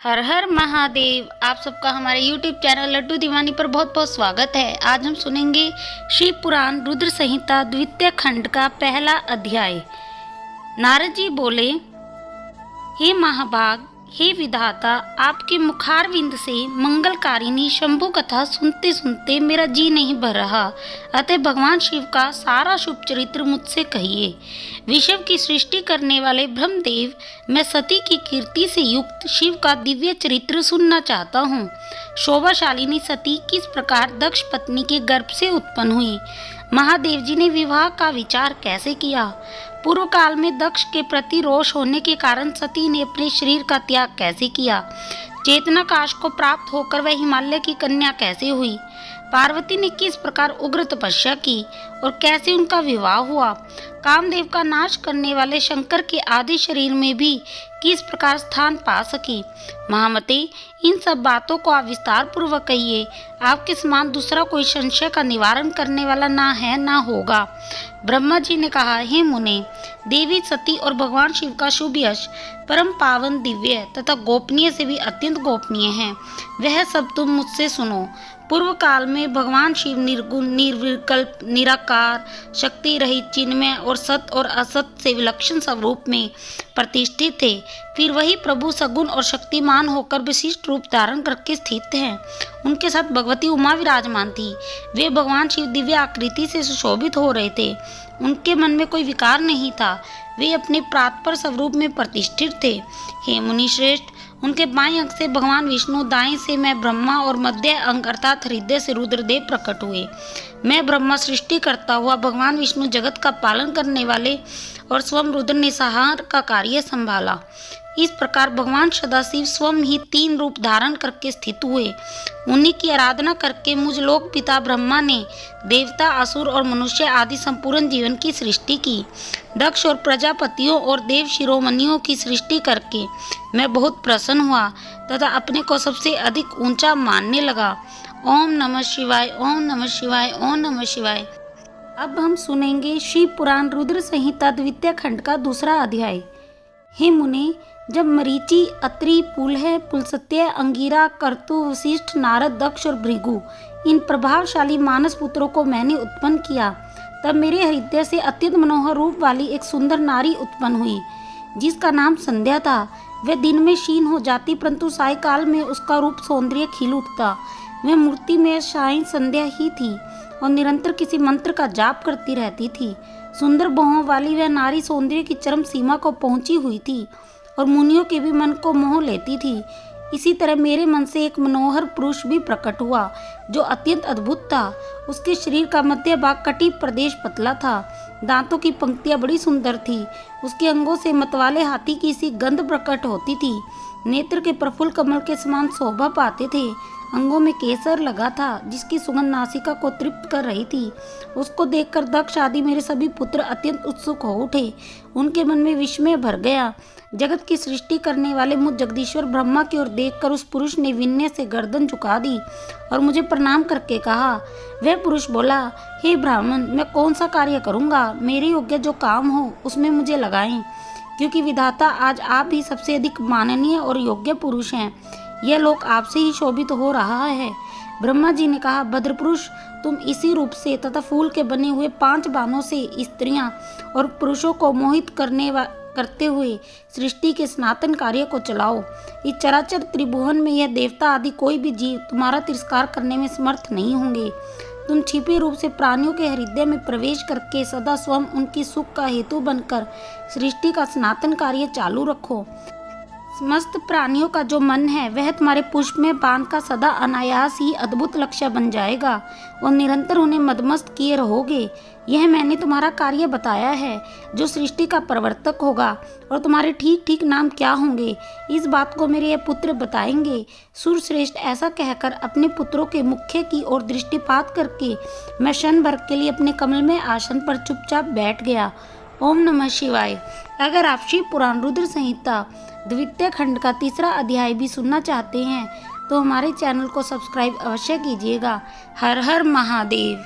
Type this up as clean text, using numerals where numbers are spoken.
हर हर महादेव। आप सबका हमारे YouTube चैनल लड्डू दीवानी पर बहुत बहुत स्वागत है। आज हम सुनेंगे शिव पुराण रुद्र संहिता द्वितीय खंड का पहला अध्याय। नारद जी बोले, हे महाभाग, हे विधाता, आपके मुखारविंद से मंगलकारिणी शंभु कथा सुनते सुनते मेरा जी नहीं भर रहा, अतः भगवान शिव का सारा शुभ चरित्र मुझसे कहिए। विश्व की सृष्टि करने वाले ब्रह्मदेव, मैं सती की कीर्ति से युक्त शिव का दिव्य चरित्र सुनना चाहता हूँ। शोभाशालिनी सती किस प्रकार दक्ष पत्नी के गर्भ से उत्पन्न हुई? महादेव जी ने विवाह का विचार कैसे किया? पूर्व काल में दक्ष के प्रति रोष होने के कारण सती ने अपने शरीर का त्याग कैसे किया? चेतनाकाश को प्राप्त होकर वह हिमालय की कन्या कैसे हुई? पार्वती ने किस प्रकार उग्र तपस्या की और कैसे उनका विवाह हुआ? कामदेव का नाश करने वाले शंकर के आदि शरीर में भी किस प्रकार स्थान पा सकी? महामते, इन सब बातों को आप विस्तार पूर्वक कहिए। आपके समान दूसरा कोई संशय का निवारण करने वाला ना है ना होगा। ब्रह्मा जी ने कहा, हे मुने, देवी सती और भगवान शिव का शुभ यश परम पावन, दिव्य तथा गोपनीय से भी अत्यंत गोपनीय है। वह सब तुम मुझसे सुनो। पूर्व काल में भगवान शिव निर्गुण, निर्विकल्प, निराकार, शक्ति रहित, चिन्मय और सत और असत से विलक्षण स्वरूप में प्रतिष्ठित थे। फिर वही प्रभु सगुण और शक्तिमान होकर विशिष्ट रूप धारण करके स्थित हैं। उनके साथ भगवती उमा विराजमान थी। वे भगवान शिव दिव्य आकृति से सुशोभित हो रहे थे। उनके मन में कोई विकार नहीं था। वे अपने प्रातपर स्वरूप में प्रतिष्ठित थे। हे मुनि श्रेष्ठ, उनके बाएं अंग से भगवान विष्णु, दाएं से मैं ब्रह्मा और मध्य अंग अर्थात हृदय से रुद्रदेव प्रकट हुए। मैं ब्रह्मा सृष्टि करता हुआ, भगवान विष्णु जगत का पालन करने वाले और स्वयं रुद्र ने संहार का कार्य संभाला। इस प्रकार भगवान सदाशिव स्वयं ही 3 रूप धारण करके स्थित हुए। उन्हीं की आराधना करके मुझ लोक पिता ब्रह्मा ने देवता, असुर और मनुष्य आदि संपूर्ण जीवन की सृष्टि की। दक्ष और प्रजापतियों और देव शिरोमणियों की सृष्टि करके मैं बहुत प्रसन्न हुआ तथा अपने को सबसे अधिक ऊंचा मानने लगा। ओम नमः शिवाय, ओम नमः शिवाय, ओम नमः शिवाय। अब हम सुनेंगे शिव पुराण रुद्र संहिता द्वितीय खंड का दूसरा अध्याय। हे मुने, जब मरीचि, अत्रि, पुलह, पुलस्त्य, अंगिरा, कर्तु, वशिष्ठ, नारद, दक्ष और भृगु, इन प्रभावशाली मानस पुत्रों को मैंने उत्पन्न किया, तब मेरे हृदय से अत्यंत मनोहर रूप वाली एक सुंदर नारी उत्पन्न हुई, जिसका नाम संध्या था। वह दिन में क्षीण हो जाती, परंतु सायकाल में उसका रूप सौंदर्य खिल उठता। वह मूर्ति में साई संध्या ही थी और निरंतर किसी मंत्र का जाप करती रहती थी। सुंदर बाहों वाली वह नारी सौंदर्य की चरम सीमा को पहुंची हुई थी और मुनियों के भी मन को मोह लेती थी। इसी तरह मेरे मन से एक मनोहर पुरुष भी प्रकट हुआ, जो अत्यंत अद्भुत था। उसके शरीर का मध्य भाग कटी प्रदेश पतला था। दांतों की पंक्तियां बड़ी सुंदर थी। उसके अंगों से मतवाले हाथी की सी गंध प्रकट होती थी। नेत्र के प्रफुल्ल कमल के समान शोभा पाते थे। अंगों में केसर लगा था, जिसकी सुगंध नासिका को तृप्त कर रही थी। उसको देखकर दक्ष आदि मेरे सभी पुत्र अत्यंत उत्सुक हो उठे। उनके मन में विस्मय भर गया। जगत की सृष्टि करने वाले मुझ जगदीश्वर ब्रह्मा की ओर देखकर उस पुरुष ने विनय से गर्दन झुका दी और मुझे प्रणाम करके कहा। वह पुरुष बोला, हे ब्राह्मण, मैं कौन सा कार्य करूँगा? मेरे योग्य जो काम हो उसमें मुझे लगाएं, क्योंकि विधाता आज आप ही सबसे अधिक माननीय और योग्य पुरुष हैं। यह लोक आपसे ही शोभित हो रहा है। ब्रह्मा जी ने कहा, भद्र पुरुष, तुम इसी रूप से तथा फूल के बने हुए 5 बाणों से स्त्रियां और पुरुषों को मोहित करते हुए सृष्टि के सनातन कार्य को चलाओ। इस चराचर त्रिभुवन में यह देवता आदि कोई भी जीव तुम्हारा तिरस्कार करने में समर्थ नहीं होंगे। तुम छिपे रूप से प्राणियों के हृदय में प्रवेश करके सदा स्वयं उनकी सुख का हेतु बनकर सृष्टि का सनातन कार्य चालू रखो। समस्त प्राणियों का जो मन है वह तुम्हारे पुष्प में बाण का सदा अनायास ही अद्भुत लक्ष्य बन जाएगा और निरंतर उन्हें मदमस्त किए रहोगे। यह मैंने तुम्हारा कार्य बताया है, जो सृष्टि का प्रवर्तक होगा। और तुम्हारे ठीक ठीक नाम क्या होंगे, इस बात को मेरे ये पुत्र बताएंगे। सुरश्रेष्ठ ऐसा कहकर अपने पुत्रों के मुख्य की ओर दृष्टिपात करके मैं क्षण भर के लिए अपने कमल में आसन पर चुपचाप बैठ गया। ओम नमः शिवाय। अगर आप शिव पुराण रुद्र संहिता द्वितीय खंड का तीसरा अध्याय भी सुनना चाहते हैं तो हमारे चैनल को सब्सक्राइब अवश्य कीजिएगा। हर हर महादेव।